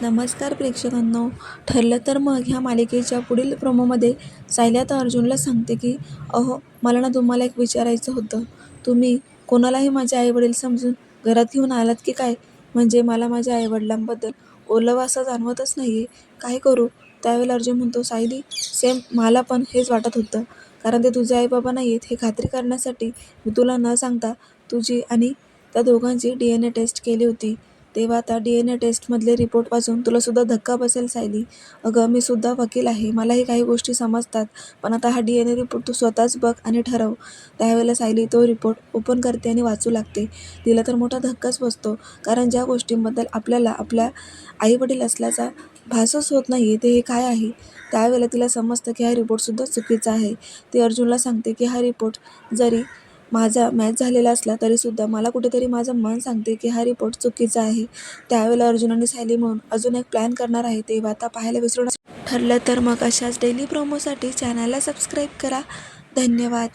नमस्कार प्रेक्षकांनो. ठरलं तर मग ह्या मालिकेच्या पुढील प्रोमोमध्ये सायली आता अर्जुनला सांगते की अहो, मला ना तुम्हाला एक विचारायचं होतं. तुम्ही कोणालाही माझे आईवडील समजून घरात घेऊन आलात की काय? म्हणजे मला माझ्या आईवडिलांबद्दल ओलावा जाणवतच नाहीये. काय करू? त्यावेळेला अर्जुन म्हणतो, सायली, सेम मला पण हेच वाटत होतं. कारण ते तुझे आई-बाबा नाहीयेत हे खात्री करण्यासाठी मी तुला न सांगता तुझी आणि त्या दोघांची DNA टेस्ट केली होती. तेव्हा त्या DNA टेस्टमधले रिपोर्ट वाचून तुलासुद्धा धक्का बसेल सायली. अगं, मी सुद्धा वकील आहे. मलाही काही गोष्टी समजतात. पण आता हा DNA रिपोर्ट तू स्वतःच बघ आणि ठरव. त्यावेळेला सायली तो रिपोर्ट ओपन करते आणि वाचू लागते. तिला तर मोठा धक्काच बसतो. कारण ज्या गोष्टींबद्दल आपल्याला आपल्या आई-वडील असल्याचा भासच होत नाही ते हे काय आहे? त्यावेळेला तिला समजतं की हा रिपोर्टसुद्धा चुकीचा आहे. ती अर्जुनला सांगते की हा रिपोर्ट जरी माझा मॅच झालेला असला तरीसुद्धा मला कुठेतरी माझं मन सांगते की हा रिपोर्ट चुकीचा आहे. त्यावेळेला अर्जुन आणि सायली म्हणून अजून एक प्लॅन करणार आहे. ते आता पाहायला विसरू नका. ठरलं तर मग अशाच डेली प्रोमोसाठी चॅनलला सबस्क्राईब करा. धन्यवाद.